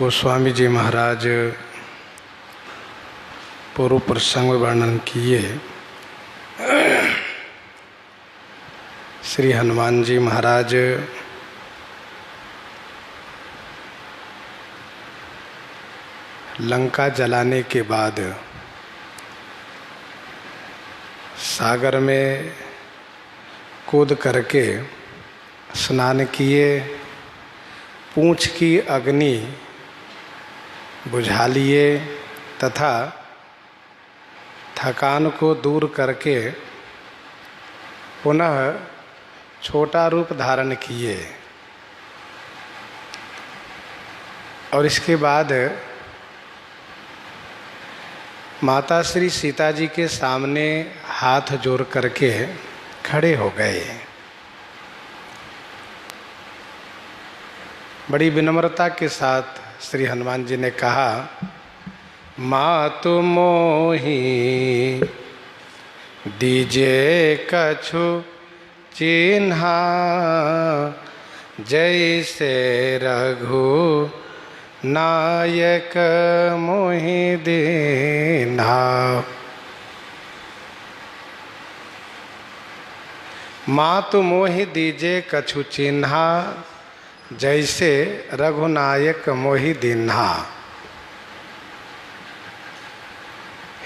गोस्वामी जी महाराज पूर्व प्रसंग में वर्णन किए। श्री हनुमान जी महाराज लंका जलाने के बाद सागर में कूद करके स्नान किए, पूंछ की अग्नि बुझा लिए तथा थकान को दूर करके पुनः छोटा रूप धारण किए और इसके बाद माता श्री सीता जी के सामने हाथ जोड़ करके खड़े हो गए। बड़ी विनम्रता के साथ श्री हनुमान जी ने कहा, मातु मोहि दीजे कछु चिन्हा, जैसे रघु नायक मोहि दीन्हा। मातु मोहि दीजे कछु चिन्हा, जैसे रघुनायक मोहि दीन्हा।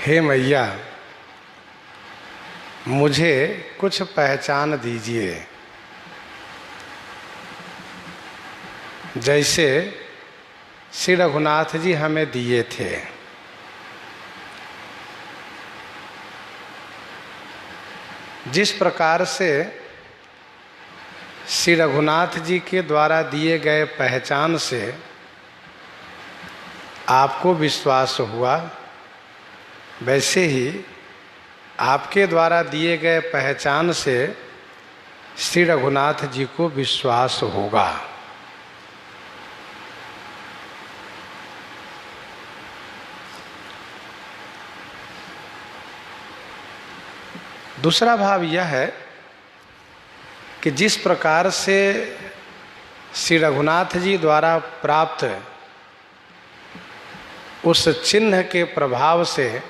हे मैया, मुझे कुछ पहचान दीजिए, जैसे श्री रघुनाथ जी हमें दिए थे। जिस प्रकार से श्री रघुनाथ जी के द्वारा दिए गए पहचान से आपको विश्वास हुआ, वैसे ही आपके द्वारा दिए गए पहचान से श्री रघुनाथ जी को विश्वास होगा। दूसरा भाव यह है कि जिस प्रकार से श्री रघुनाथ जी द्वारा प्राप्त उस चिन्ह के प्रभाव से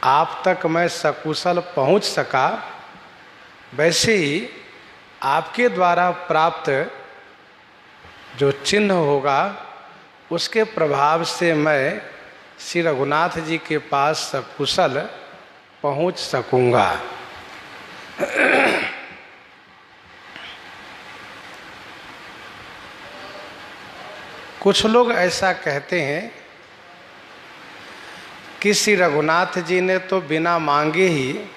आप तक मैं सकुशल पहुंच सका, वैसे ही आपके द्वारा प्राप्त जो चिन्ह होगा उसके प्रभाव से मैं श्री रघुनाथ जी के पास सकुशल पहुंच सकूंगा। कुछ लोग ऐसा कहते हैं कि श्री रघुनाथ जी ने तो बिना मांगे ही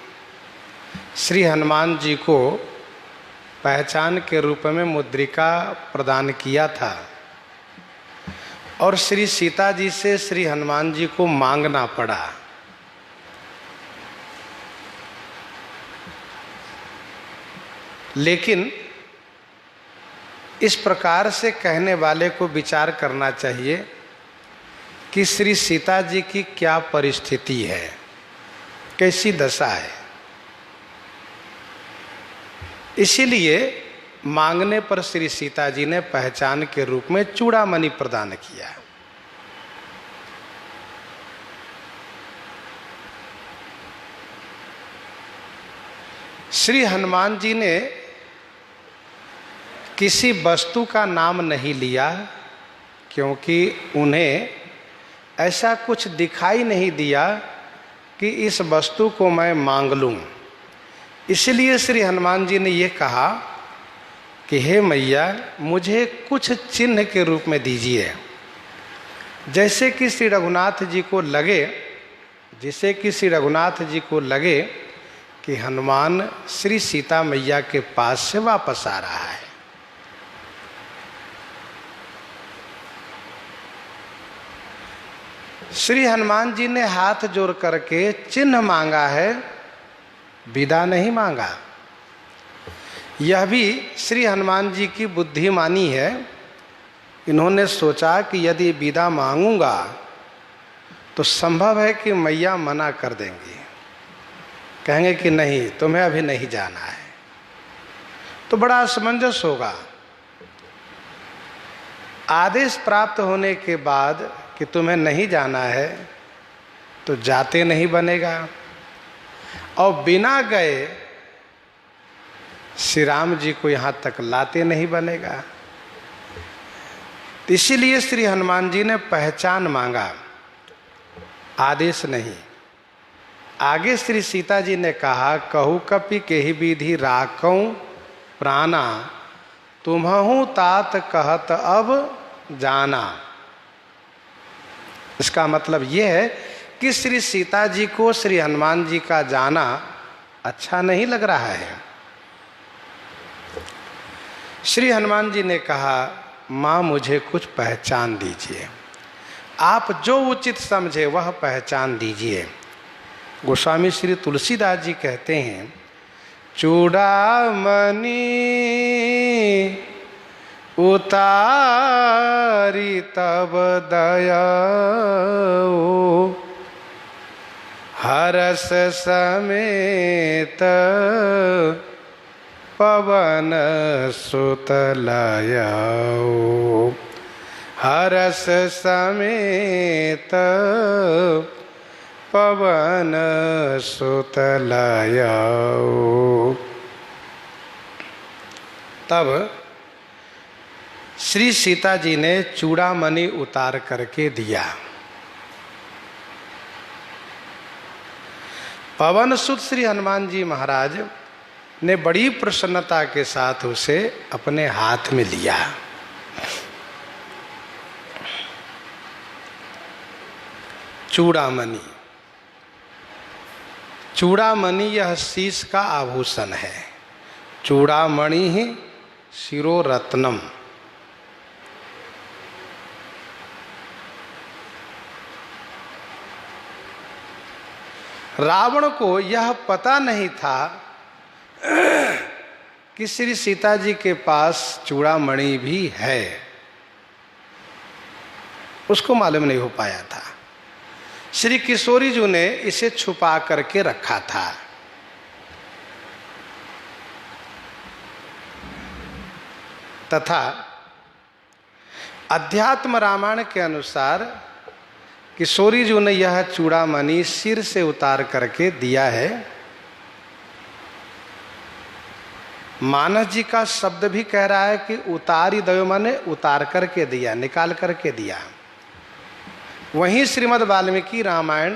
श्री हनुमान जी को पहचान के रूप में मुद्रिका प्रदान किया था और श्री सीता जी से श्री हनुमान जी को मांगना पड़ा। लेकिन इस प्रकार से कहने वाले को विचार करना चाहिए कि श्री सीता जी की क्या परिस्थिति है, कैसी दशा है। इसीलिए मांगने पर श्री सीता जी ने पहचान के रूप में चूड़ामणि प्रदान किया। श्री हनुमान जी ने किसी वस्तु का नाम नहीं लिया, क्योंकि उन्हें ऐसा कुछ दिखाई नहीं दिया कि इस वस्तु को मैं मांग लूं। इसलिए श्री हनुमान जी ने ये कहा कि हे मैया, मुझे कुछ चिन्ह के रूप में दीजिए, जैसे कि श्री रघुनाथ जी को लगे कि हनुमान श्री सीता मैया के पास से वापस आ रहा है। श्री हनुमान जी ने हाथ जोड़ करके चिन्ह मांगा है, विदा नहीं मांगा। यह भी श्री हनुमान जी की बुद्धिमानी है। इन्होंने सोचा कि यदि विदा मांगूंगा तो संभव है कि मैया मना कर देंगी, कहेंगे कि नहीं, तुम्हें अभी नहीं जाना है, तो बड़ा असमंजस होगा। आदेश प्राप्त होने के बाद कि तुम्हें नहीं जाना है तो जाते नहीं बनेगा, और बिना गए श्री राम जी को यहाँ तक लाते नहीं बनेगा। इसीलिए श्री हनुमान जी ने पहचान मांगा, आदेश नहीं। आगे श्री सीता जी ने कहा, कहू कपि केहि विधि राखऊं प्राणा, तुम्हु तात कहत अब जाना। इसका मतलब यह है कि श्री सीता जी को श्री हनुमान जी का जाना अच्छा नहीं लग रहा है। श्री हनुमान जी ने कहा, माँ मुझे कुछ पहचान दीजिए, आप जो उचित समझे वह पहचान दीजिए। गोस्वामी श्री तुलसीदास जी कहते हैं, चूड़ामणि उतारी तब दयाओ, हरस समेत पवन सुत लायो, हरस समेत पवन सुत लायो। तब श्री सीता जी ने चूड़ामणि उतार करके दिया। पवन सुत श्री हनुमान जी महाराज ने बड़ी प्रसन्नता के साथ उसे अपने हाथ में लिया। चूड़ामणि, चूड़ामणि यह शीश का आभूषण है। चूड़ामणि ही शिरो रत्नम। रावण को यह पता नहीं था कि श्री सीता जी के पास चूड़ामणि भी है, उसको मालूम नहीं हो पाया था। श्री किशोरी जी ने इसे छुपा करके रखा था। तथा अध्यात्म रामायण के अनुसार किशोरी जी ने यह चूड़ामणि सिर से उतार करके दिया है। मानस जी का शब्द भी कह रहा है कि उतारी दयो, माने उतार करके दिया, निकाल करके दिया। वहीं श्रीमद् वाल्मीकि रामायण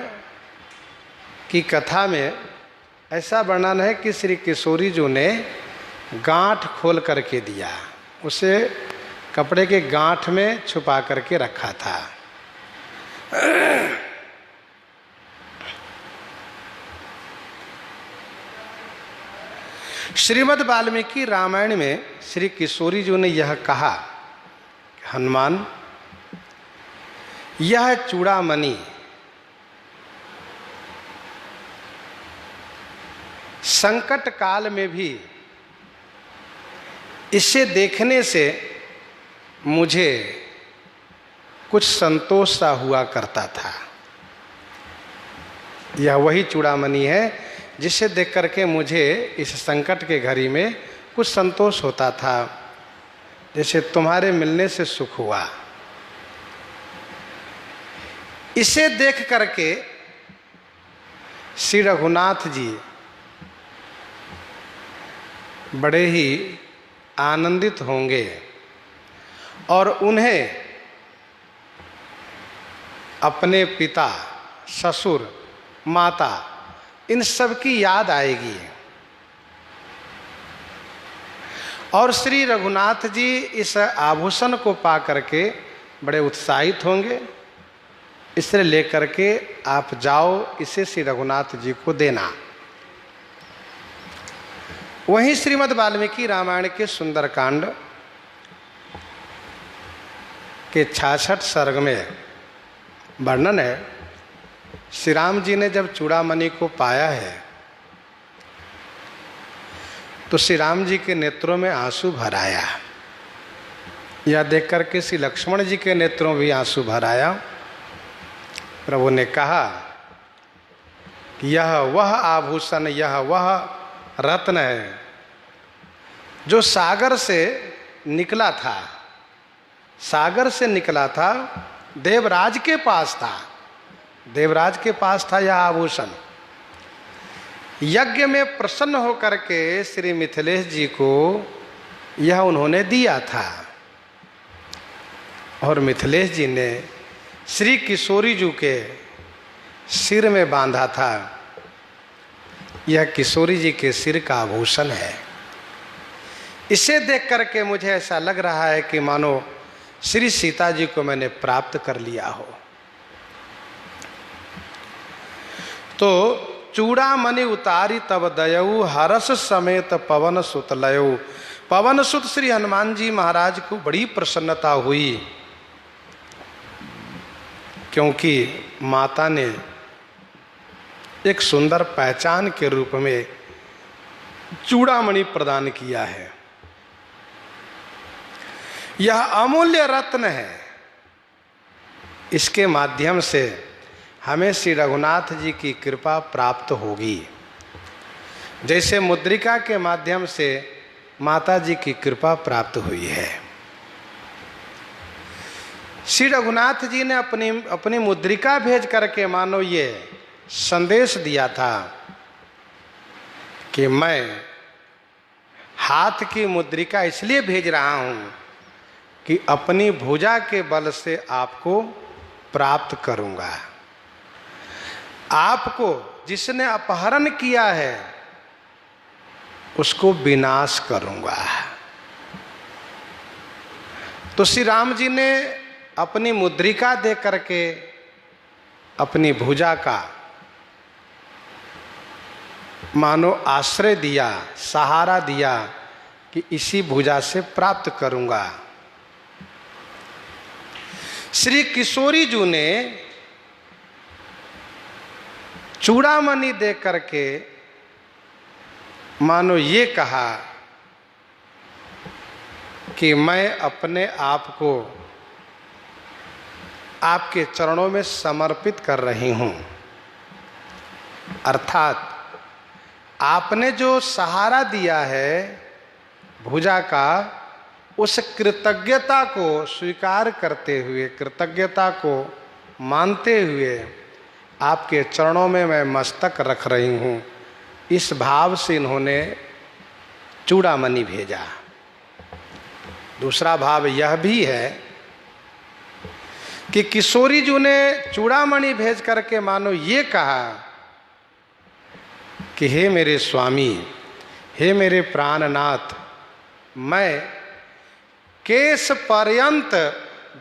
की कथा में ऐसा वर्णन है कि श्री किशोरी जी ने गांठ खोल करके दिया, उसे कपड़े के गांठ में छुपा करके रखा था। श्रीमद् वाल्मीकि रामायण में श्री किशोरी जी ने यह कहा, हनुमान यह चूड़ामणि संकट काल में भी इसे देखने से मुझे कुछ संतोष सा हुआ करता था। यह वही चूड़ामणि है जिसे देख करके मुझे इस संकट के घड़ी में कुछ संतोष होता था, जैसे तुम्हारे मिलने से सुख हुआ। इसे देख करके श्री रघुनाथ जी बड़े ही आनंदित होंगे और उन्हें अपने पिता, ससुर, माता, इन सब की याद आएगी। और श्री रघुनाथ जी इस आभूषण को पा करके बड़े उत्साहित होंगे। इसे लेकर के आप जाओ, इसे श्री रघुनाथ जी को देना। वहीं श्रीमद् वाल्मीकि रामायण के सुंदरकांड के 66 सर्ग में वर्णन है, श्री राम जी ने जब चूड़ामणि को पाया है तो श्री राम जी के नेत्रों में आंसू भर आया। यह देख करके श्री लक्ष्मण जी के नेत्रों भी आंसू भर आया। प्रभु ने कहा कि यह वह आभूषण, यह वह रत्न है जो सागर से निकला था, सागर से निकला था, देवराज के पास था। देवराज के पास था यह आभूषण। यज्ञ में प्रसन्न होकर के श्री मिथिलेश जी को यह उन्होंने दिया था और मिथिलेश जी ने श्री किशोरी जी के सिर में बांधा था। यह किशोरी जी के सिर का आभूषण है। इसे देख करके मुझे ऐसा लग रहा है कि मानो श्री सीता जी को मैंने प्राप्त कर लिया हो। तो चूड़ामणि उतारी तब दयऊ, हरस समेत पवन सुत लयऊ। पवन सुत श्री हनुमान जी महाराज को बड़ी प्रसन्नता हुई, क्योंकि माता ने एक सुंदर पहचान के रूप में चूड़ामणि प्रदान किया है। यह अमूल्य रत्न है। इसके माध्यम से हमें श्री रघुनाथ जी की कृपा प्राप्त होगी, जैसे मुद्रिका के माध्यम से माता जी की कृपा प्राप्त हुई है। श्री रघुनाथ जी ने अपनी मुद्रिका भेज करके मानो ये संदेश दिया था कि मैं हाथ की मुद्रिका इसलिए भेज रहा हूं कि अपनी भुजा के बल से आपको प्राप्त करूंगा। आपको जिसने अपहरण किया है उसको विनाश करूंगा। तो श्री राम जी ने अपनी मुद्रिका दे करके अपनी भुजा का मानो आश्रय दिया, सहारा दिया कि इसी भुजा से प्राप्त करूंगा। श्री किशोरी जी ने चूड़ामणि दे करके मानो ये कहा कि मैं अपने आप को आपके चरणों में समर्पित कर रही हूं। अर्थात आपने जो सहारा दिया है भुजा का, उस कृतज्ञता को स्वीकार करते हुए, कृतज्ञता को मानते हुए आपके चरणों में मैं मस्तक रख रही हूं। इस भाव से इन्होंने चूड़ामणि भेजा। दूसरा भाव यह भी है कि किशोरी जी ने चूड़ामणि भेज करके मानो ये कहा कि हे मेरे स्वामी, हे मेरे प्राणनाथ, मैं केश पर्यंत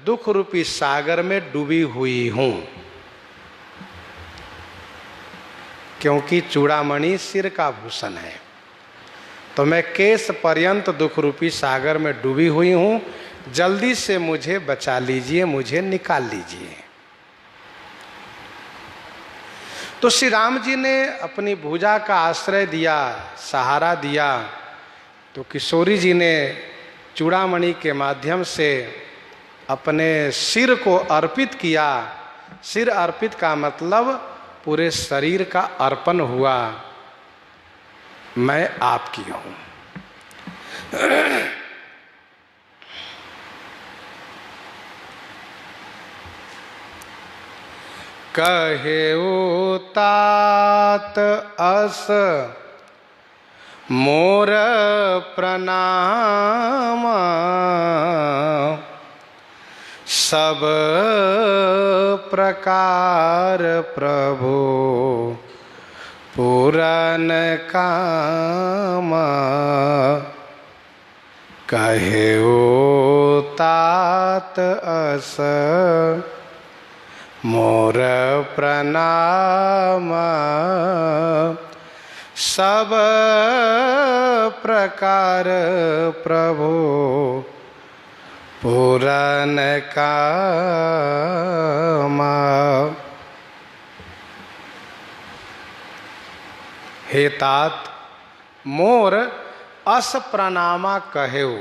दुख रूपी सागर में डूबी हुई हूं। क्योंकि चूड़ामणि सिर का भूषण है, तो मैं केश पर्यंत दुख रूपी सागर में डूबी हुई हूं। जल्दी से मुझे बचा लीजिए, मुझे निकाल लीजिए। तो श्री राम जी ने अपनी भुजा का आश्रय दिया, सहारा दिया। तो किशोरी जी ने चूड़ामणि के माध्यम से अपने सिर को अर्पित किया। सिर अर्पित का मतलब पूरे शरीर का अर्पण हुआ। मैं आपकी हूं। कहे ओ तात अस मोर प्रणाम, सब प्रकार प्रभु पूरन काम। कहे ओ तात अस मोर प्रणाम, सब प्रकार प्रभु पूरन काम। हे तात मोर अस प्रणामा कहेऊ।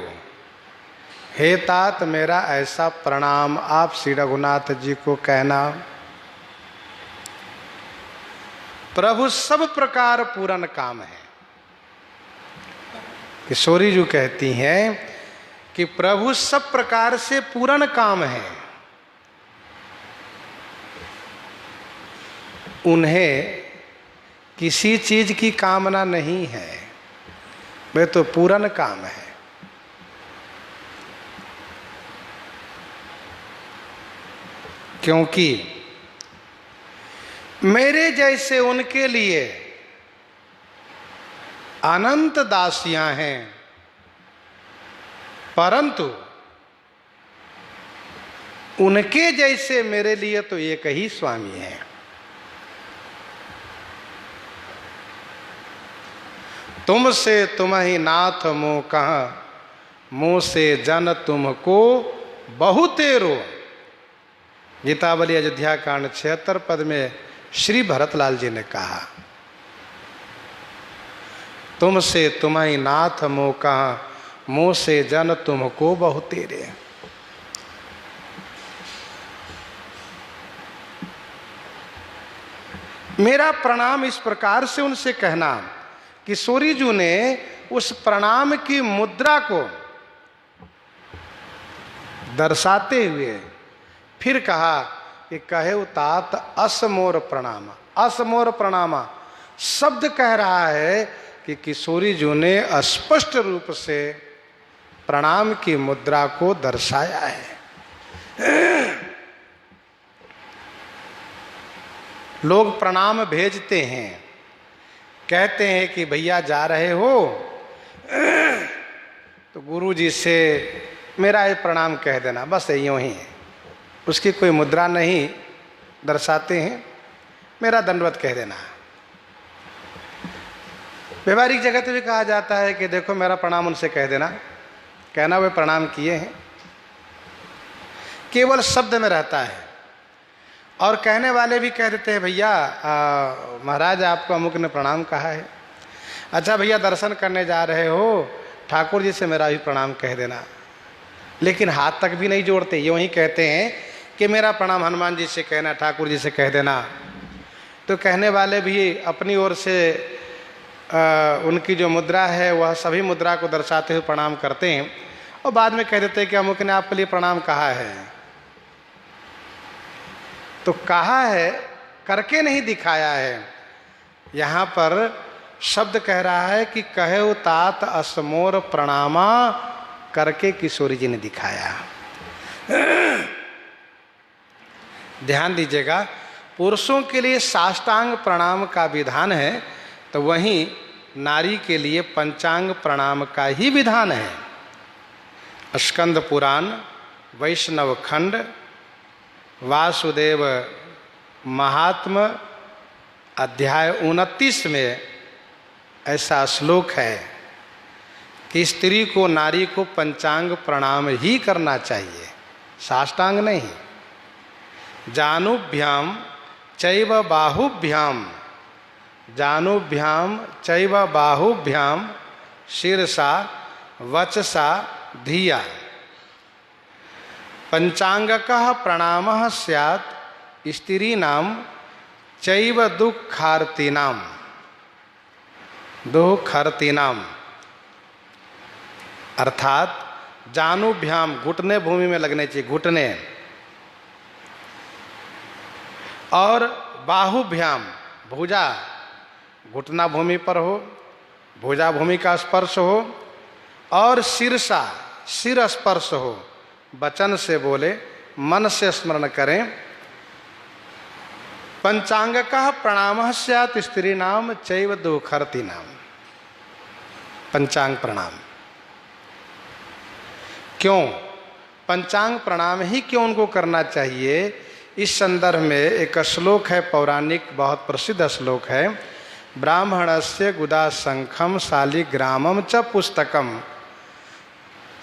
हे तात मेरा ऐसा प्रणाम आप श्री रघुनाथ जी को कहना। प्रभु सब प्रकार पूरन काम है। किशोरी जी कहती हैं कि प्रभु सब प्रकार से पूर्ण काम है, उन्हें किसी चीज की कामना नहीं है, वे तो पूर्ण काम है। क्योंकि मेरे जैसे उनके लिए अनंत दासियां हैं, परंतु उनके जैसे मेरे लिए तो एक ही स्वामी है। तुमसे तुम ही नाथ मोह कहा, मुँह से जन तुमको बहुतेरो। गीतावली अयोध्या कांड 76 पद में श्री भरतलाल जी ने कहा, तुमसे तुम ही नाथ मोह कहा, मुँह से जन तुमको बहुतेरे। मेरा प्रणाम इस प्रकार से उनसे कहना कि सूर्यजू ने उस प्रणाम की मुद्रा को दर्शाते हुए फिर कहा कि कहे तात असमोर प्रणाम। असमोर प्रणामा शब्द कह रहा है कि किशोरी जी ने स्पष्ट रूप से प्रणाम की मुद्रा को दर्शाया है। लोग प्रणाम भेजते हैं, कहते हैं कि भैया जा रहे हो तो गुरु जी से मेरा ये प्रणाम कह देना, बस यूँ ही है, उसकी कोई मुद्रा नहीं दर्शाते हैं, मेरा दंडवत कह देना। व्यवहारिक जगत में कहा जाता है कि देखो मेरा प्रणाम उनसे कह देना, कहना वे प्रणाम किए हैं, केवल शब्द में रहता है। और कहने वाले भी कह देते हैं भैया महाराज आपको अमुक ने प्रणाम कहा है, अच्छा भैया दर्शन करने जा रहे हो, ठाकुर जी से मेरा भी प्रणाम कह देना। लेकिन हाथ तक भी नहीं जोड़ते, यूँ ही कहते हैं कि मेरा प्रणाम हनुमान जी से कहना, ठाकुर जी से कह देना। तो कहने वाले भी अपनी ओर से उनकी जो मुद्रा है वह सभी मुद्रा को दर्शाते हुए प्रणाम करते हैं और बाद में कह देते हैं कि अमुक ने आपके लिए प्रणाम कहा है। तो कहा है, करके नहीं दिखाया है। यहाँ पर शब्द कह रहा है कि कहे तात असमोर प्रणामा, करके किशोरी जी ने दिखाया। ध्यान दीजिएगा, पुरुषों के लिए साष्टांग प्रणाम का विधान है, तो वहीं नारी के लिए पंचांग प्रणाम का ही विधान है। स्कंद पुराण वैष्णव खंड वासुदेव महात्म अध्याय 29 में ऐसा श्लोक है कि स्त्री को नारी को पंचांग प्रणाम ही करना चाहिए, साष्टांग नहीं। जानुभ्याम चैव बाहुभ्याम, जानुभ्याम चैव बाहुभ्याम शिरसा वचसा धिया पंचांगकः प्रणामः स्यात् स्त्रीणां चैव दुःखार्तिनां, दुःखार्तिनां अर्थात जानुभ्याम घुटने भूमि में लगने चाहिए, घुटने, और बाहुभ्याम भुजा घुटना भूमि पर हो, भुजा भूमि का स्पर्श हो, और शिरसा सिर स्पर्श हो, वचन से बोले, मन से स्मरण करें। पंचांगकः प्रणामः स्यात् स्त्रीणाम चैव दुःखार्तिनां, पंचांग प्रणाम। क्यों पंचांग प्रणाम ही क्यों उनको करना चाहिए? इस संदर्भ में एक श्लोक है पौराणिक, बहुत प्रसिद्ध श्लोक है, ब्राह्मणस्य गुदा शंखम शालिग्रामम च पुस्तकम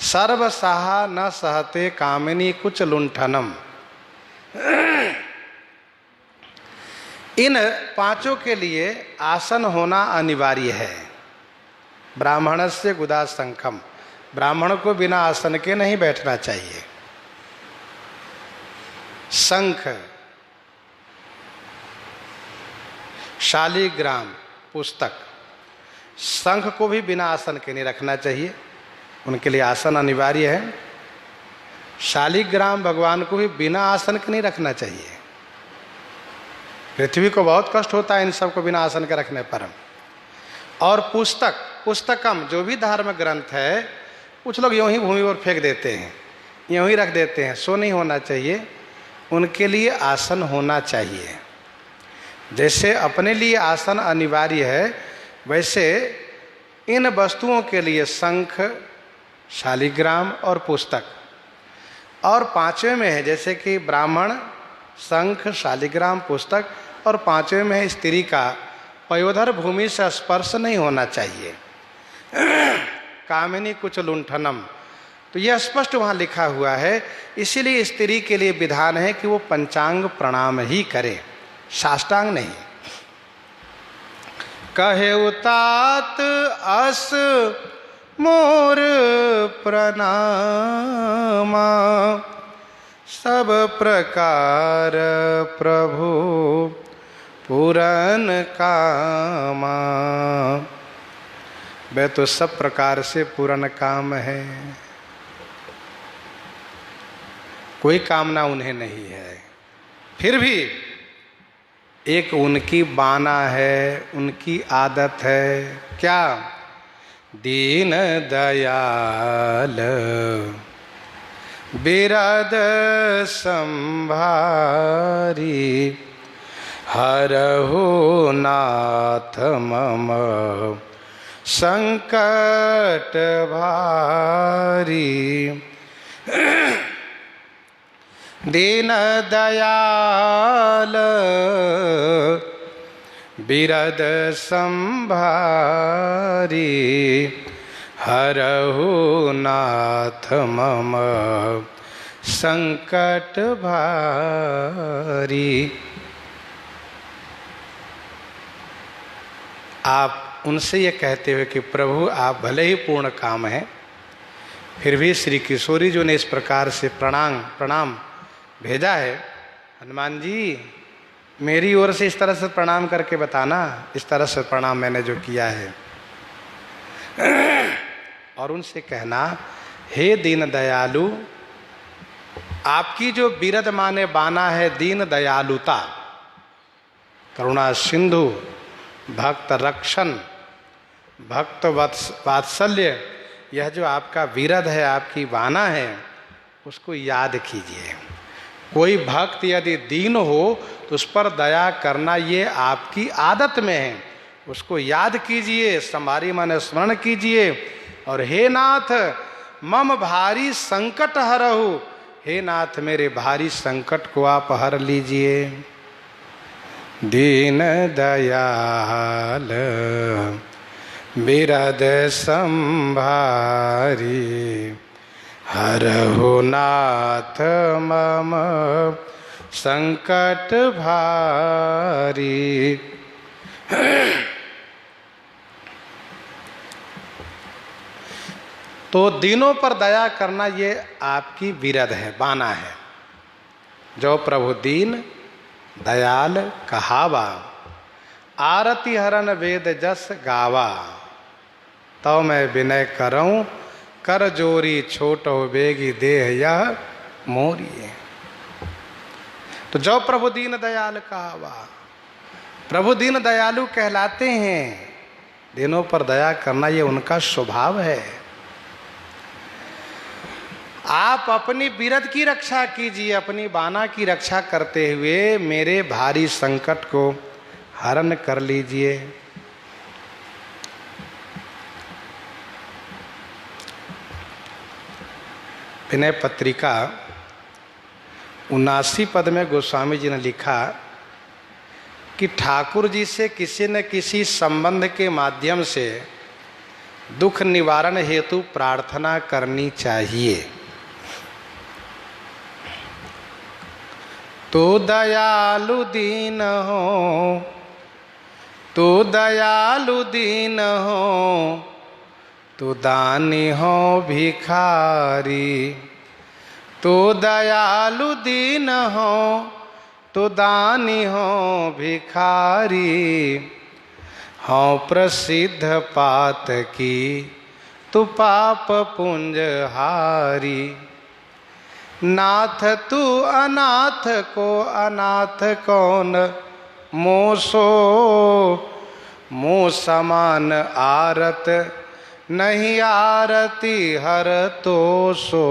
सर्वसाहा न सहते कामिनी कुछ लुंठनम। इन पांचों के लिए आसन होना अनिवार्य है। ब्राह्मणस्य गुदा शंखम, ब्राह्मण को बिना आसन के नहीं बैठना चाहिए। शंख, शालिग्राम पुस्तक, शंख को भी बिना आसन के नहीं रखना चाहिए, उनके लिए आसन अनिवार्य है। शालिग्राम भगवान को भी बिना आसन के नहीं रखना चाहिए। पृथ्वी को बहुत कष्ट होता है इन सबको बिना आसन के रखने पर। और पुस्तकम जो भी धार्मिक ग्रंथ है कुछ लोग यूं ही भूमि पर फेंक देते हैं, यूं ही रख देते हैं। सो नहीं होना चाहिए, उनके लिए आसन होना चाहिए। जैसे अपने लिए आसन अनिवार्य है, वैसे इन वस्तुओं के लिए शंख, शालिग्राम और पुस्तक। और पांचवें में है जैसे कि ब्राह्मण, शंख, शालिग्राम, पुस्तक, और पांचवें में है स्त्री का पयोधर भूमि से स्पर्श नहीं होना चाहिए। कामिनी कुछ लुंठनम, तो यह स्पष्ट वहाँ लिखा हुआ है। इसीलिए स्त्री के लिए विधान है कि वो पंचांग प्रणाम ही करे, साष्टांग नहीं। कहे उतात अस मोर प्रणामा, सब प्रकार प्रभु पूरन कामा। वे तो सब प्रकार से पूर्ण काम है, कोई कामना उन्हें नहीं है। फिर भी एक उनकी बाना है, उनकी आदत है। क्या? दीन दयाल बिरद संभारी, हरहु नाथ मम संकट भारी। दीन दयाल बिरद संभारी, हरहु नाथ मम संकट भारी। आप उनसे ये कहते हुए कि प्रभु आप भले ही पूर्ण काम हैं, फिर भी श्री किशोरी जो ने इस प्रकार से प्रणाम भेजा है, हनुमान जी मेरी ओर से इस तरह से प्रणाम करके बताना, इस तरह से प्रणाम मैंने जो किया है। और उनसे कहना, हे दीन दयालु, आपकी जो बिरद माने बाना है दीन दयालुता, करुणा सिंधु, भक्त रक्षण, भक्त वात्सल्य, यह जो आपका विरद है, आपकी बाना है, उसको याद कीजिए। कोई भक्त यदि दीन हो तो उस पर दया करना ये आपकी आदत में है, उसको याद कीजिए, संभारी माने स्मरण कीजिए। और हे नाथ मम भारी संकट हरहु, हे नाथ मेरे भारी संकट को आप हर लीजिए। दीन दयाल बिरद संभारी, हरहु नाथ मम संकट भारी। तो दीनों पर दया करना ये आपकी विरद है, बाना है। जो प्रभु दीन दयाल कहावा, आरती हरन वेद जस गावा, तो मैं विनय करऊं कर जोरी छोटो बेगी देह यह मोरी। तो जो प्रभु दीन दयाल कहावा, प्रभु दीन दयालु कहलाते हैं। दीनों पर दया करना ये उनका स्वभाव है। आप अपनी बिरद की रक्षा कीजिए, अपनी बाना की रक्षा करते हुए मेरे भारी संकट को हरण कर लीजिए। विनय पत्रिका 79 पद में गोस्वामी जी ने लिखा कि ठाकुर जी से किसी न किसी संबंध के माध्यम से दुख निवारण हेतु प्रार्थना करनी चाहिए। तू दयालु दीन हो, तू दयालु दीन हो, तू दानी हो भिखारी। तू दयालु दीन हो, तू दानी हो भिखारी। हो प्रसिद्ध पात की तू पाप पुंज हारी। नाथ तू अनाथ को अनाथ कौन मोसो। मुँह समान आरत नहीं आरती हर तो सो।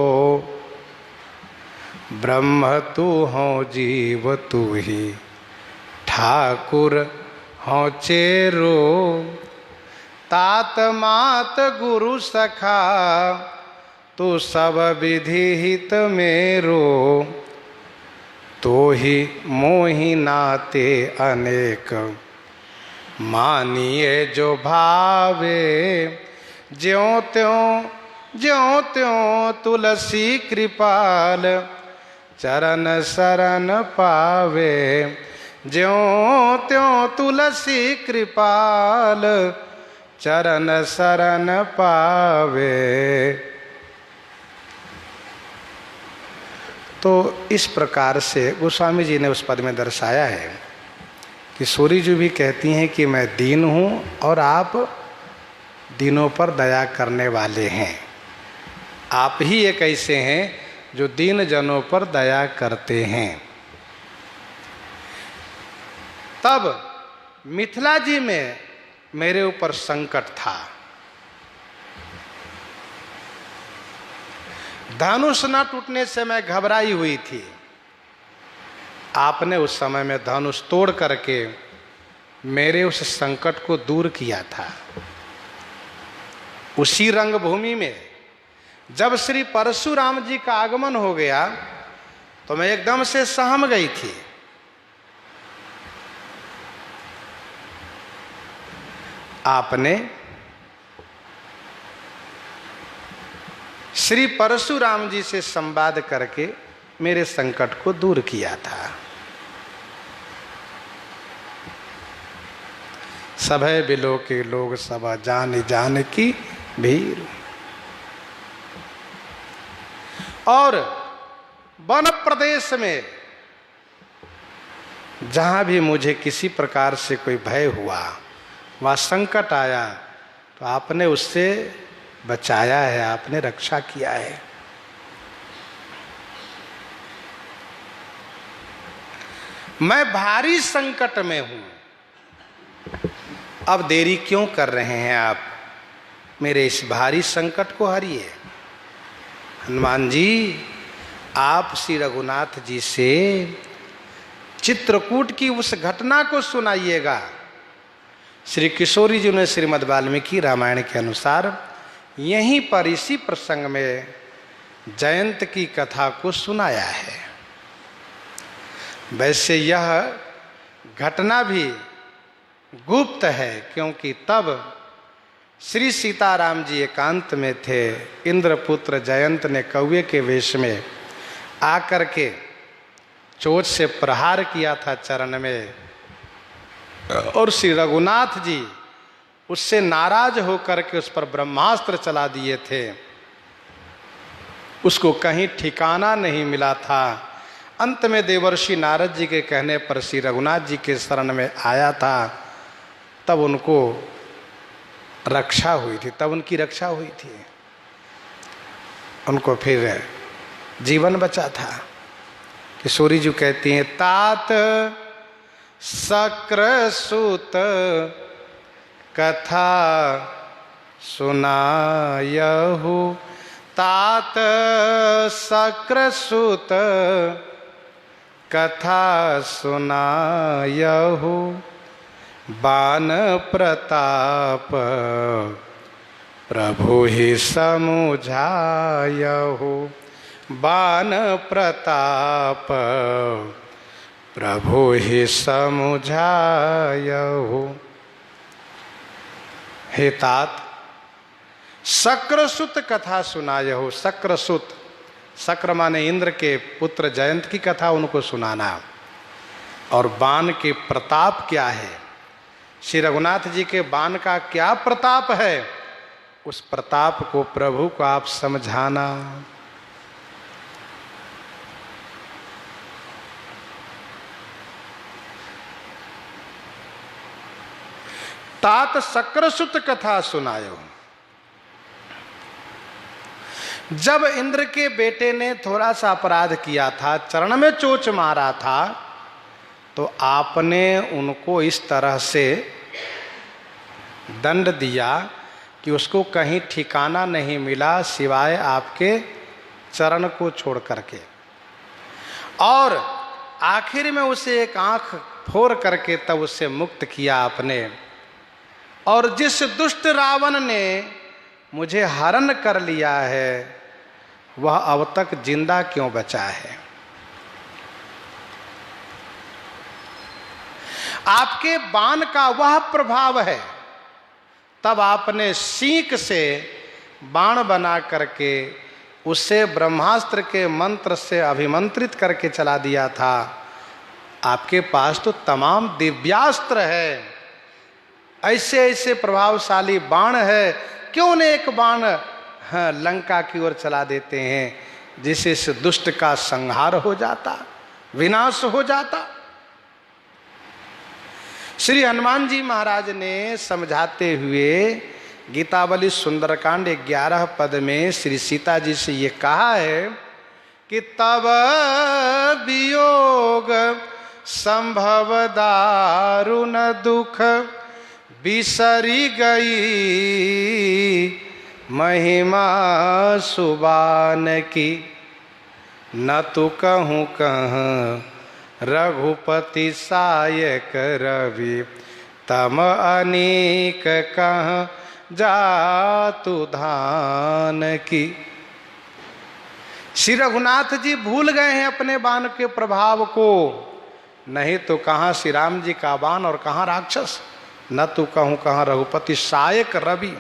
ब्रह्म तू हो जीव तू ही ठाकुर हो चेरो। तात मात गुरु सखा तू सब विधि हित मेरो। तो ही मोहि नाते अनेक मानिए जो भावे। ज्यों त्यों तुलसी कृपाल चरण शरण पावे। ज्यों त्यों तुलसी कृपाल चरण शरण पावे। तो इस प्रकार से गोस्वामी जी ने उस पद में दर्शाया है कि सूरी जी भी कहती हैं कि मैं दीन हूँ और आप दीनों पर दया करने वाले हैं। आप ही एक ऐसे हैं जो दीन जनों पर दया करते हैं। तब मिथिला जी में मेरे ऊपर संकट था। धनुष न टूटने से मैं घबराई हुई थी। आपने उस समय में धनुष तोड़ करके मेरे उस संकट को दूर किया था। उसी रंगभूमि में जब श्री परशुराम जी का आगमन हो गया तो मैं एकदम से सहम गई थी। आपने श्री परशुराम जी से संवाद करके मेरे संकट को दूर किया था। सभय बिलो के लोग सब जान जान की भीड़। और वन प्रदेश में जहां भी मुझे किसी प्रकार से कोई भय हुआ, वहां संकट आया, तो आपने उससे बचाया है, आपने रक्षा किया है। मैं भारी संकट में हूं, अब देरी क्यों कर रहे हैं आप? मेरे इस भारी संकट को हरिए। हनुमान जी, आप श्री रघुनाथ जी से चित्रकूट की उस घटना को सुनाइएगा। श्री किशोरी जी ने श्रीमद् वाल्मीकि रामायण के अनुसार यहीं पर इसी प्रसंग में जयंत की कथा को सुनाया है। वैसे यह घटना भी गुप्त है, क्योंकि तब श्री सीताराम जी एकांत में थे। इंद्रपुत्र जयंत ने कौवे के वेश में आकर के चोट से प्रहार किया था चरण में, और श्री रघुनाथ जी उससे नाराज होकर के उस पर ब्रह्मास्त्र चला दिए थे। उसको कहीं ठिकाना नहीं मिला था। अंत में देवर्षि नारद जी के कहने पर श्री रघुनाथ जी के शरण में आया था, तब उनको रक्षा हुई थी, तब उनकी रक्षा हुई थी, उनको फिर जीवन बचा था। किशोरी जी कहती हैं, तात शक्रसूत कथा सुनायहु। तात शक्रसूत कथा सुनायहु। बान प्रताप प्रभु ही समुझायहु। बान प्रताप प्रभु ही समुझायहु। हे तात, शक्रसूत कथा सुनायहु। शक्रसूत, शक्र माने इंद्र के पुत्र जयंत की कथा उनको सुनाना। और बाण के प्रताप क्या है, श्री रघुनाथ जी के बाण का क्या प्रताप है, उस प्रताप को प्रभु को आप समझाना। तात शक्रसूत कथा सुनायो। जब इंद्र के बेटे ने थोड़ा सा अपराध किया था, चरण में चोच मारा था, तो आपने उनको इस तरह से दंड दिया कि उसको कहीं ठिकाना नहीं मिला सिवाय आपके चरण को छोड़ करके। और आखिर में उसे एक आंख फोड़ करके तब उससे मुक्त किया आपने। और जिस दुष्ट रावण ने मुझे हरण कर लिया है वह अब तक जिंदा क्यों बचा है? आपके बाण का वह प्रभाव है। तब आपने सींक से बाण बना करके उसे ब्रह्मास्त्र के मंत्र से अभिमंत्रित करके चला दिया था। आपके पास तो तमाम दिव्यास्त्र है, ऐसे ऐसे प्रभावशाली बाण है, क्यों न एक बाण लंका की ओर चला देते हैं जिससे इस दुष्ट का संहार हो जाता, विनाश हो जाता। श्री हनुमान जी महाराज ने समझाते हुए गीतावली सुंदरकांड 11 पद में श्री सीता जी से ये कहा है कि तब वियोग संभव दारुण दुख बिसरी गई महिमा सुबान की। न तो कहूँ कहाँ रघुपति सायक रवि तम अनेक कहाँ जातु धान की। श्री रघुनाथ जी भूल गए हैं अपने बाण के प्रभाव को, नहीं तो कहाँ श्री राम जी का बाण और कहाँ राक्षस। न तो कहूँ कहाँ रघुपति सायक रवि,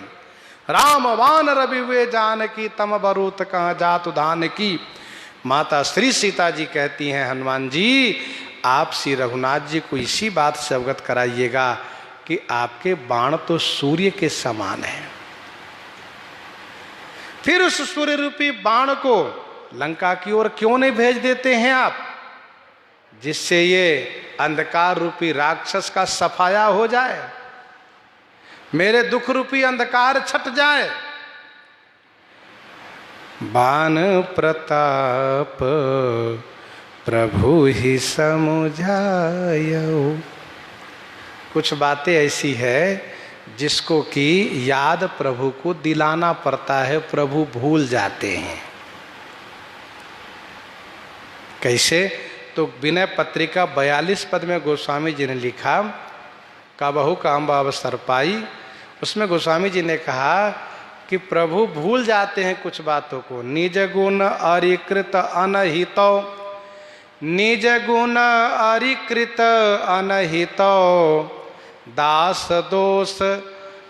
राम बाण रवि वे जानकी तम बरूत कहाँ जातु धान की। माता श्री सीता जी कहती हैं हनुमान जी आप श्री रघुनाथ जी को इसी बात से अवगत कराइएगा कि आपके बाण तो सूर्य के समान है। फिर उस सूर्य रूपी बाण को लंका की ओर क्यों नहीं भेज देते हैं आप, जिससे ये अंधकार रूपी राक्षस का सफाया हो जाए, मेरे दुख रूपी अंधकार छट जाए। बाण प्रताप प्रभु ही समुझायो। कुछ बातें ऐसी है जिसको कि याद प्रभु को दिलाना पड़ता है, प्रभु भूल जाते हैं। कैसे? तो विनय पत्रिका 42 पद में गोस्वामी जी ने लिखा काबहु काम अवसर पाई। उसमें गोस्वामी जी ने कहा कि प्रभु भूल जाते हैं कुछ बातों को। निज गुण अरिकृत अनहितो, निज गुण अरिकृत अनहितो, दास दोष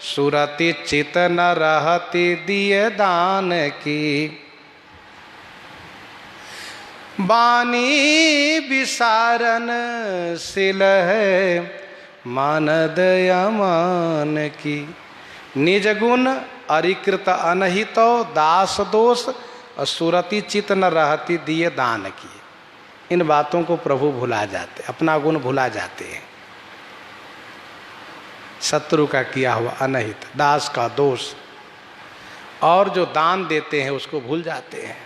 सुरति चित न रहति दिए दान की। बानी विसारन सिल है मानद अमान की। निज गुण अरिकृत अनहितो, दास दोष और सुरति चित न रहती दिए दान की। इन बातों को प्रभु भुला जाते, अपना गुण भुला जाते हैं। शत्रु का किया हुआ अनहित, दास का दोष, और जो दान देते हैं उसको भूल जाते हैं।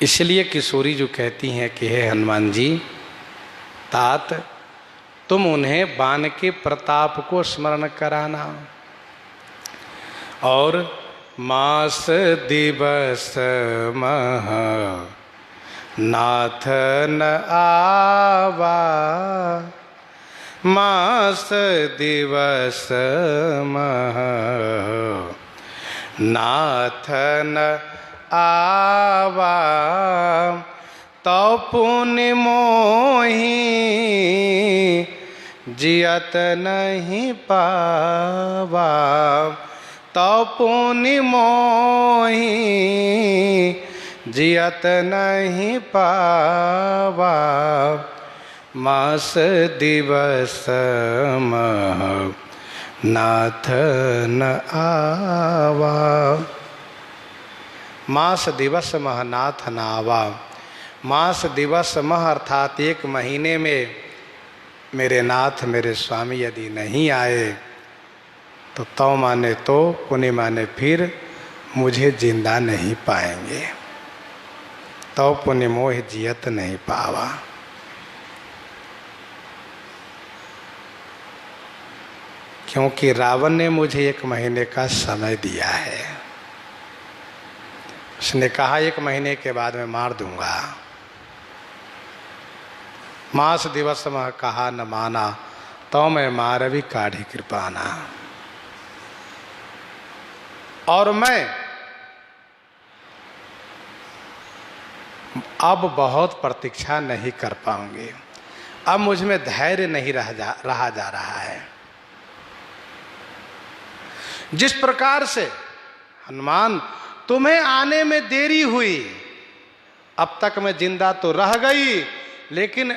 इसलिए किशोरी जो कहती हैं कि हे हनुमान जी तात तुम उन्हें बाण के प्रताप को स्मरण कराना, और मास दिवस मह नाथ न आवा, मास दिवस मह नाथ न आवा, तो पुण्य मोही जियत नहीं पावा, तो पुण्य मोही जियत नहीं पावा, मास दिवस मह नाथ न आवा। मास दिवस मह नाथ न आवा। मास दिवस मह अर्थात एक महीने में मेरे नाथ मेरे स्वामी यदि नहीं आए तो तौ माने तो पुण्य माने फिर मुझे जिंदा नहीं पाएंगे। तौ पुण्य मोह जियत नहीं पावा। क्योंकि रावण ने मुझे 1 महीने का समय दिया है। उसने कहा 1 महीने के बाद मैं मार दूंगा। मास दिवस मह कहा न माना, तो मैं मारवी काढ़ी कृपाना। और मैं अब बहुत प्रतीक्षा नहीं कर पाऊंगी। अब मुझ में धैर्य नहीं रहा जा रहा है। जिस प्रकार से हनुमान तुम्हें आने में देरी हुई, अब तक मैं जिंदा तो रह गई, लेकिन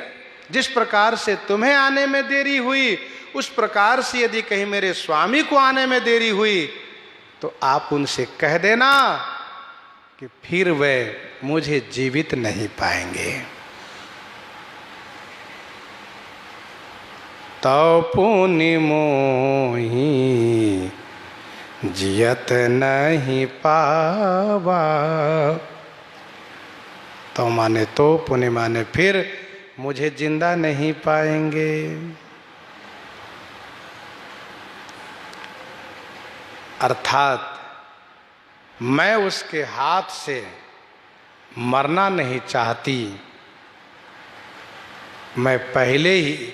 जिस प्रकार से तुम्हें आने में देरी हुई उस प्रकार से यदि कहीं मेरे स्वामी को आने में देरी हुई तो आप उनसे कह देना कि फिर वे मुझे जीवित नहीं पाएंगे। तो पुनि मोहि जियत नहीं पावा। तो माने तो, पुनि माने फिर मुझे जिंदा नहीं पाएंगे। अर्थात मैं उसके हाथ से मरना नहीं चाहती, मैं पहले ही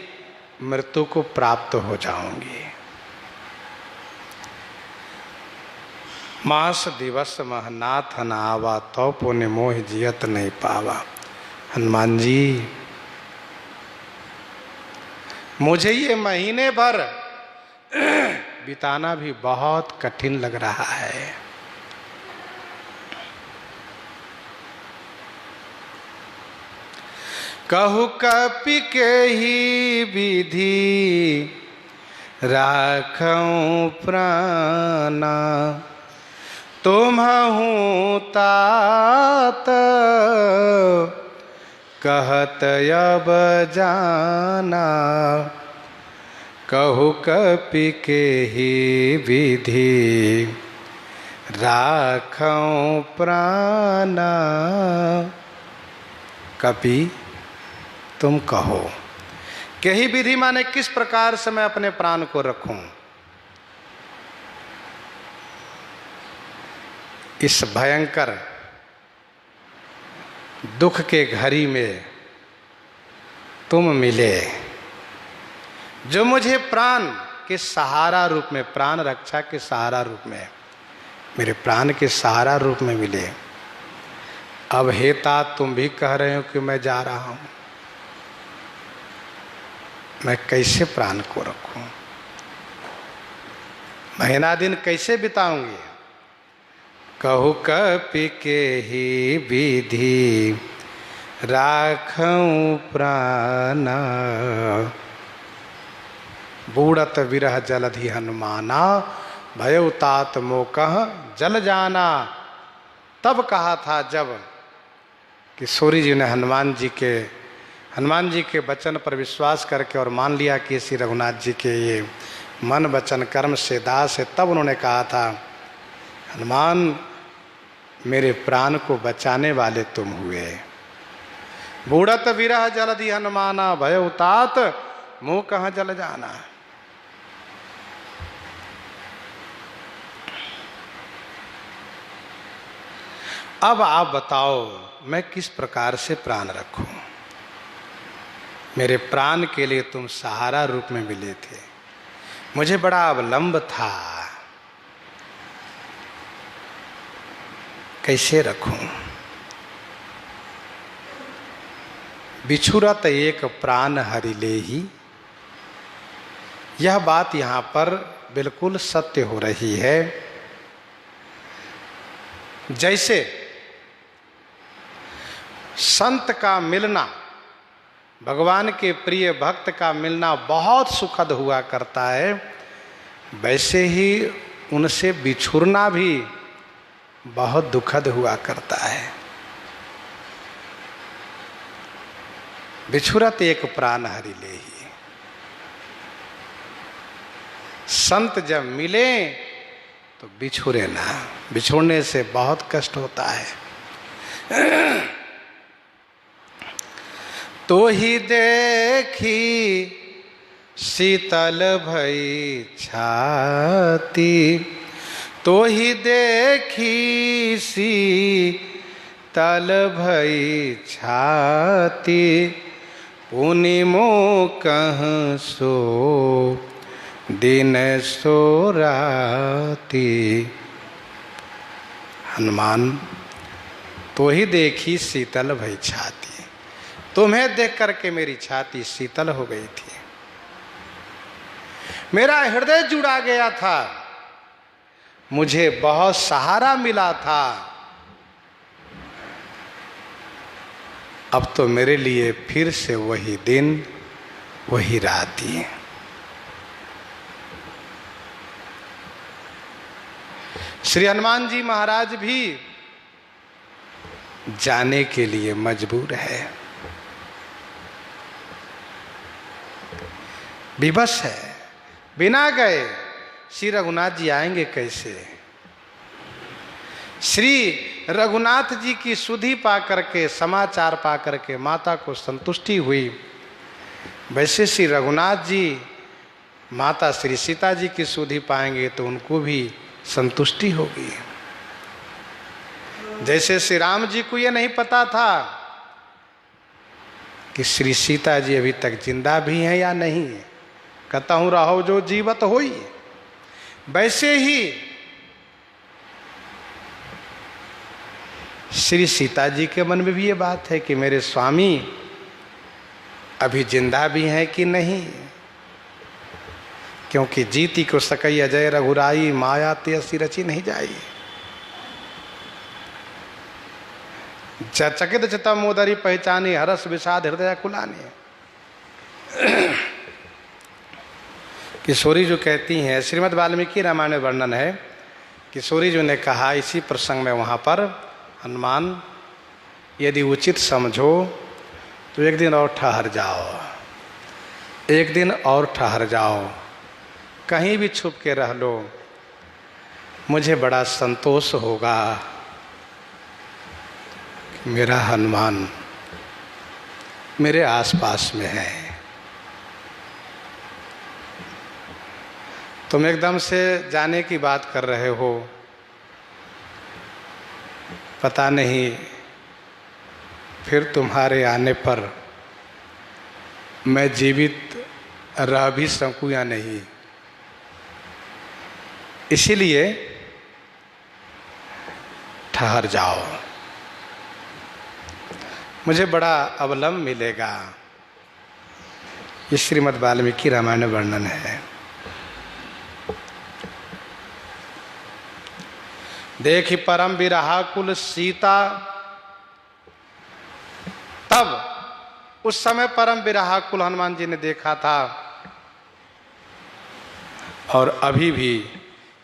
मृत्यु को प्राप्त हो जाऊंगी। मास दिवस मह नाथ न आवा, तो पुण्य मोह जियत नहीं पावा। हनुमान जी, मुझे ये महीने भर बिताना भी बहुत कठिन लग रहा है। कहु कपि के ही विधि राखऊं प्राणा, तुम्हूँ तात कहत अब जाना। कहु कपि के ही विधि राखऊं प्राणा। कपि तुम कहो, के ही विधि माने किस प्रकार से मैं अपने प्राण को रखूं। इस भयंकर दुख के घड़ी में तुम मिले, जो मुझे प्राण के सहारा रूप में, प्राण रक्षा के सहारा रूप में, मेरे प्राण के सहारा रूप में मिले। अब हे तात, तुम भी कह रहे हो कि मैं जा रहा हूं, मैं कैसे प्राण को रखूं, महीना दिन कैसे बिताऊंगी। कहु कपि के ही विधि राखऊं प्राणा। बूढ़त विरह जलधि हनुमाना, भयउ तात मोकह जल जाना। तब कहा था जब कि सूर्य जी ने हनुमान जी के वचन पर विश्वास करके और मान लिया कि श्री रघुनाथ जी के ये मन वचन कर्म से दास है, तब उन्होंने कहा था, हनुमान मेरे प्राण को बचाने वाले तुम हुए। बूढ़त विरह जलधि हनुमाना, भयउ तात मुँह कहाँ जल जाना। अब आप बताओ मैं किस प्रकार से प्राण रखूं। मेरे प्राण के लिए तुम सहारा रूप में मिले थे, मुझे बड़ा अवलंब था, कैसे रखूं। बिछुरत एक प्राण हरि लेहि, यह बात यहां पर बिल्कुल सत्य हो रही है। जैसे संत का मिलना, भगवान के प्रिय भक्त का मिलना बहुत सुखद हुआ करता है, वैसे ही उनसे बिछुड़ना भी बहुत दुखद हुआ करता है। बिछुरत एक प्राण हरि लेहि, संत जब मिले तो बिछुड़े ना, बिछुड़ने से बहुत कष्ट होता है। तो ही देखी शीतल भई छाती, तो ही देखी शीतल भई छाती, पुनि मोह कहँ सो दिन सो राती। हनुमान तो ही देखी शीतल भई छाती, तुम्हें देख करके मेरी छाती शीतल हो गई थी, मेरा हृदय जुड़ा गया था, मुझे बहुत सहारा मिला था। अब तो मेरे लिए फिर से वही दिन वही राती। श्री हनुमान जी महाराज भी जाने के लिए मजबूर है, विवश है, बिना गए श्री रघुनाथ जी आएंगे कैसे। श्री रघुनाथ जी की सुधि पा करके, समाचार पा करके माता को संतुष्टि हुई, वैसे श्री रघुनाथ जी माता श्री सीता जी की सुधि पाएंगे तो उनको भी संतुष्टि होगी। जैसे श्री राम जी को यह नहीं पता था कि श्री सीता जी अभी तक जिंदा भी हैं या नहीं, कहता हूं रहो जो जीवत होई, वैसे ही श्री सीता जी के मन में भी ये बात है कि मेरे स्वामी अभी जिंदा भी हैं कि नहीं, क्योंकि जीती को सकई अजय रघुराई, माया ते असी रची नहीं जाई। चकित चित्ता मोदरी पहचानी, हरस विषाद हृदय कुलानी। किशोरी जो कहती हैं, श्रीमद् वाल्मीकि रामायण में वर्णन है, किशोरी जो ने कहा इसी प्रसंग में वहाँ पर, हनुमान यदि उचित समझो तो एक दिन और ठहर जाओ, एक दिन और ठहर जाओ, कहीं भी छुप के रह लो, मुझे बड़ा संतोष होगा कि मेरा हनुमान मेरे आसपास में है। तुम एकदम से जाने की बात कर रहे हो, पता नहीं फिर तुम्हारे आने पर मैं जीवित रह भी सकूं या नहीं, इसीलिए ठहर जाओ, मुझे बड़ा अवलंब मिलेगा। ये श्रीमद् वाल्मीकि रामायण वर्णन है। देखी परम विरहा कुल सीता, तब उस समय परम विरहा कुल हनुमान जी ने देखा था, और अभी भी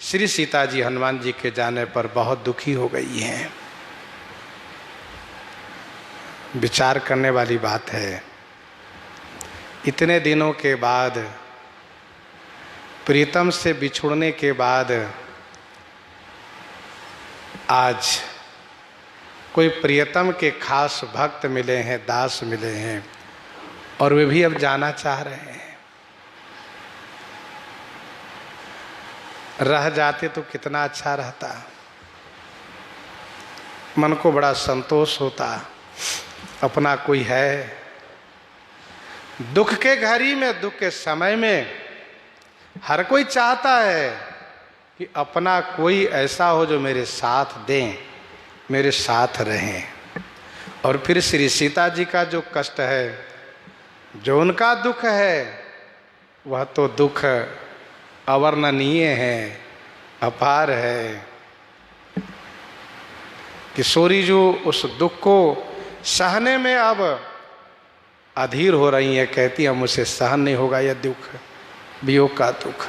श्री सीता जी हनुमान जी के जाने पर बहुत दुखी हो गई हैं। विचार करने वाली बात है, इतने दिनों के बाद, प्रीतम से बिछुड़ने के बाद आज कोई प्रियतम के खास भक्त मिले हैं, दास मिले हैं, और वे भी अब जाना चाह रहे हैं। रह जाते तो कितना अच्छा रहता, मन को बड़ा संतोष होता, अपना कोई है। दुख के घड़ी में, दुख के समय में हर कोई चाहता है कि अपना कोई ऐसा हो जो मेरे साथ दें, मेरे साथ रहें। और फिर श्री सीता जी का जो कष्ट है, जो उनका दुख है, वह तो दुख अवर्णनीय है, अपार है। किशोरी जो उस दुख को सहने में अब अधीर हो रही है, कहती है मुझसे सहन नहीं होगा यह दुख, वियोग का दुख।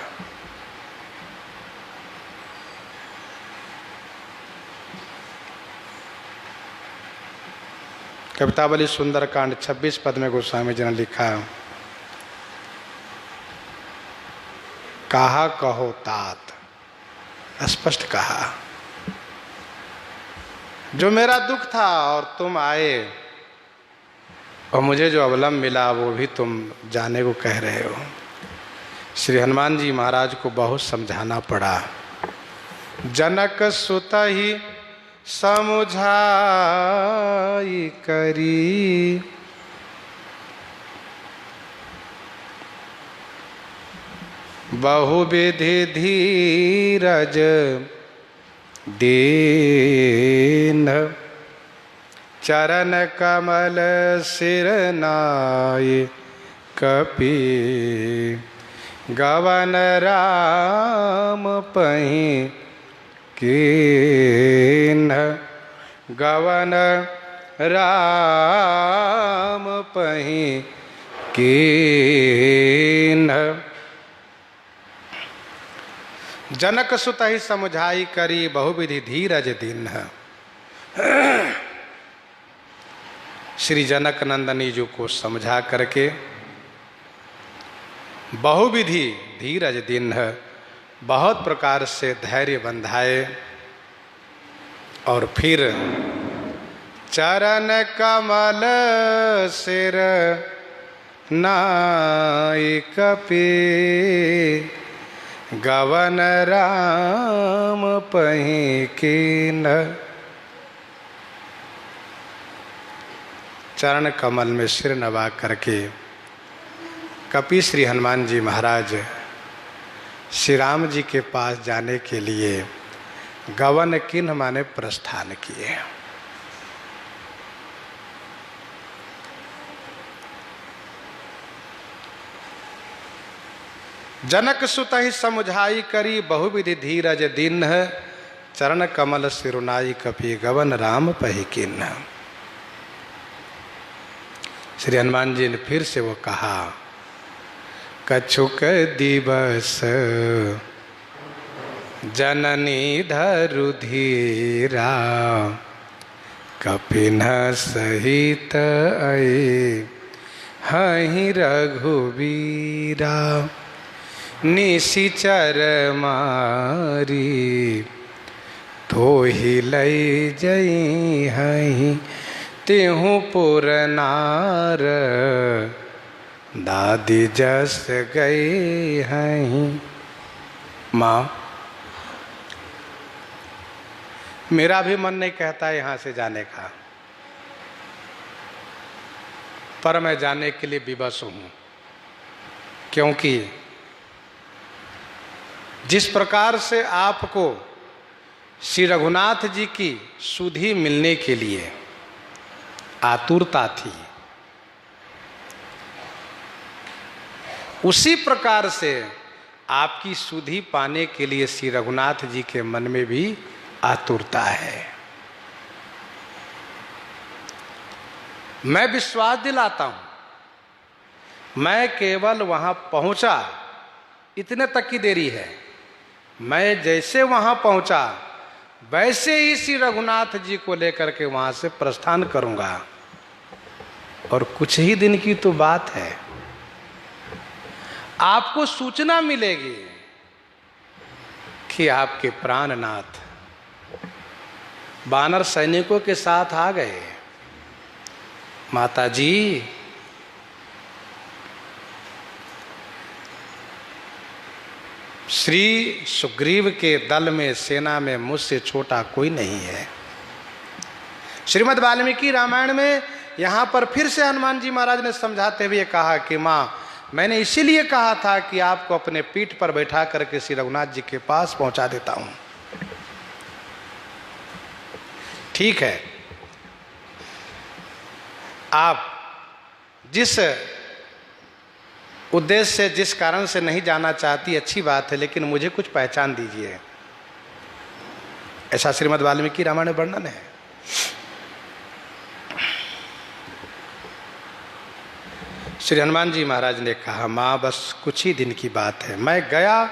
कवितावली सुंदरकांड 26 पद में गोस्वामी जी ने लिखा, कहा कहो तात, स्पष्ट कहा। जो मेरा दुख था और तुम आए, और मुझे जो अवलंब मिला वो भी तुम जाने को कह रहे हो। श्री हनुमान जी महाराज को बहुत समझाना पड़ा। जनक सुत ही समुझाई करी, बहुविधि धीरज दीन, चरण कमल सिर नाय कपि, गवन राम पहि कीन, गवन राम पहि कीन। जनक सुत ही समुझाई करी, बहुविधि धीरज दीन। श्री जनक नंदनी जी को समझा करके बहुविधि धीरज दीन, बहुत प्रकार से धैर्य बंधाए, और फिर चरण कमल सिर नाय कपि, गवन राम पहि कीन। चरण कमल में सिर नवा करके कपि श्री हनुमान जी महाराज श्री राम जी के पास जाने के लिए गवन किन्ह माने प्रस्थान किए। जनक सुत ही समुझाई करी, बहुविधि धीरज दीन्ह, चरण कमल सिरुनाई कपि, गवन राम पहि कीन्ह। श्री हनुमान जी ने फिर से वो कहा, कछुक दिवस जननी धरु धीरा, कपिन सहित आई हहि रघुवीरा, निशिचर मारी तोहि लई जई हहि, तेहु पुर नार दादी जस गई हैं। माँ, मेरा भी मन नहीं कहता यहाँ से जाने का, पर मैं जाने के लिए विवश हूँ, क्योंकि जिस प्रकार से आपको श्री रघुनाथ जी की सुधि मिलने के लिए आतुरता थी, उसी प्रकार से आपकी सुधि पाने के लिए श्री रघुनाथ जी के मन में भी आतुरता है। मैं विश्वास दिलाता हूं, मैं केवल वहां पहुंचा, इतने तक की देरी है। मैं जैसे वहां पहुंचा वैसे ही श्री रघुनाथ जी को लेकर के वहां से प्रस्थान करूंगा, और कुछ ही दिन की तो बात है, आपको सूचना मिलेगी कि आपके प्राणनाथ वानर सैनिकों के साथ आ गए। माता जी, श्री सुग्रीव के दल में, सेना में मुझसे छोटा कोई नहीं है। श्रीमद् वाल्मीकि रामायण में यहाँ पर फिर से हनुमान जी महाराज ने समझाते हुए कहा कि माँ, मैंने इसीलिए कहा था कि आपको अपने पीठ पर बैठा करके श्री रघुनाथ जी के पास पहुंचा देता हूं। ठीक है, आप जिस उद्देश्य से, जिस कारण से नहीं जाना चाहती, अच्छी बात है, लेकिन मुझे कुछ पहचान दीजिए। ऐसा श्रीमद् वाल्मीकि रामायण में वर्णन है। श्री हनुमान जी महाराज ने कहा, माँ बस कुछ ही दिन की बात है, मैं गया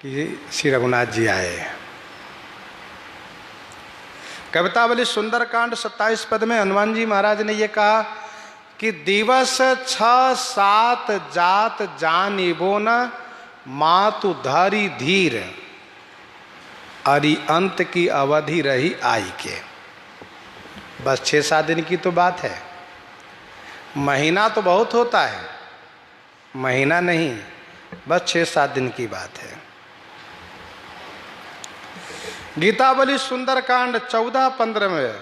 कि श्री रघुनाथ जी आए। कवितावली सुंदरकांड 27 पद में हनुमान जी महाराज ने यह कहा कि दिवस 6-7 जात जानिबो न, मातु धारी धीर, अरि अंत की अवधि रही आई के। बस 6-7 दिन की तो बात है। महीना तो बहुत होता है, महीना नहीं, बस 6-7 दिन की बात है। गीतावली सुंदरकांड 14-15 में,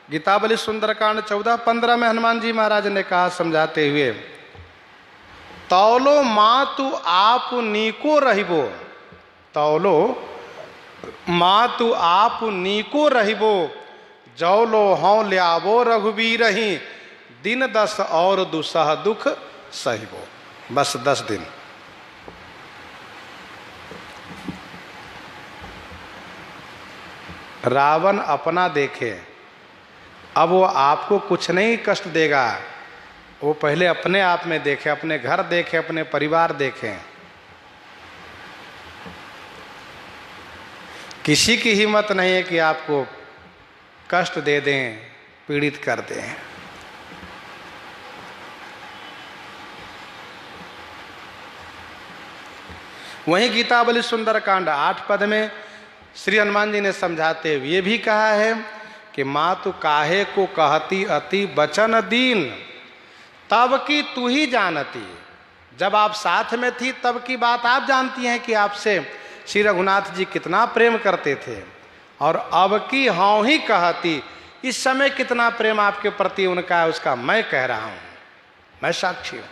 गीतावली सुंदरकांड 14-15 में हनुमान जी महाराज ने कहा समझाते हुए, तौलो मातु आप नीको रहिबो, तौलो मातु आप नीको रहिबो, जौलो हौ ल्यावो रघुबीर ही, दिन 10 और दुसह दुख सहिबो। बस 10 दिन। रावण अपना देखे, अब वो आपको कुछ नहीं कष्ट देगा, वो पहले अपने आप में देखे, अपने घर देखे, अपने परिवार देखे। किसी की हिम्मत नहीं है कि आपको कष्ट दे दें, पीड़ित कर दें। वहीं गीतावली सुंदरकांड 8 पद में श्री हनुमान जी ने समझाते हुए ये भी कहा है कि मातु काहे को कहती अति बचन दीन, तब की तू ही जानती। जब आप साथ में थी तब की बात आप जानती हैं कि आपसे श्री रघुनाथ जी कितना प्रेम करते थे, और अब की हाँ ही कहती, इस समय कितना प्रेम आपके प्रति उनका है उसका मैं कह रहा हूं, मैं साक्षी हूं।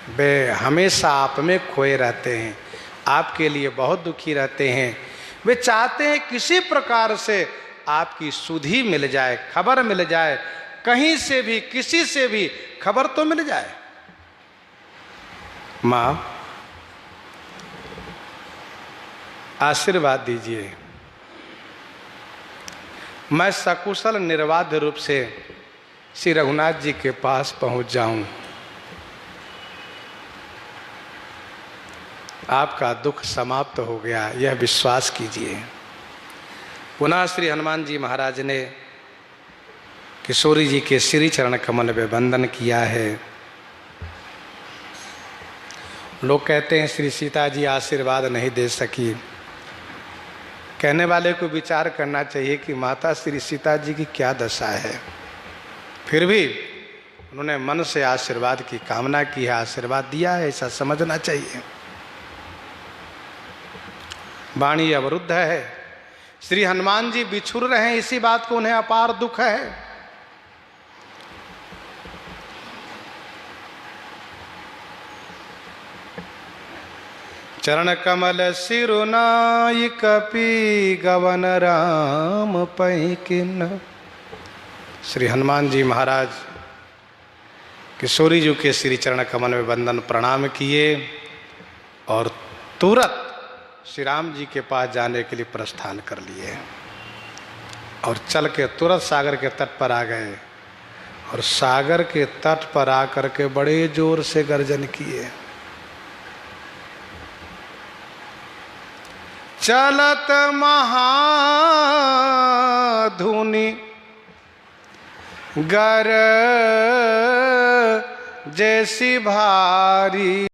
वे हमेशा आप में खोए रहते हैं, आपके लिए बहुत दुखी रहते हैं। वे चाहते हैं किसी प्रकार से आपकी सुधि मिल जाए, खबर मिल जाए, कहीं से भी किसी से भी खबर तो मिल जाए। माँ आशीर्वाद दीजिए, मैं सकुशल निर्बाध रूप से श्री रघुनाथ जी के पास पहुंच जाऊं, आपका दुख समाप्त हो गया, यह विश्वास कीजिए। पुनः श्री हनुमान जी महाराज ने किशोरी जी के श्री चरण कमल में वंदन किया है। लोग कहते हैं श्री सीता जी आशीर्वाद नहीं दे सकी। कहने वाले को विचार करना चाहिए कि माता श्री सीता जी की क्या दशा है, फिर भी उन्होंने मन से आशीर्वाद की कामना की है, आशीर्वाद दिया है, ऐसा समझना चाहिए। वाणी अवरुद्ध है, श्री हनुमान जी बिछुड़ रहे हैं, इसी बात को उन्हें अपार दुख है। चरण कमल सिरुनाई कपि गवन राम पैकिन। श्री हनुमान जी महाराज किशोरी जी के श्री चरण कमल में वंदन प्रणाम किए और तुरंत श्री राम जी के पास जाने के लिए प्रस्थान कर लिए और चल के तुरंत सागर के तट पर आ गए और सागर के तट पर आकर के बड़े जोर से गर्जन किए। चलत महाधुनि गर जैसी भारी।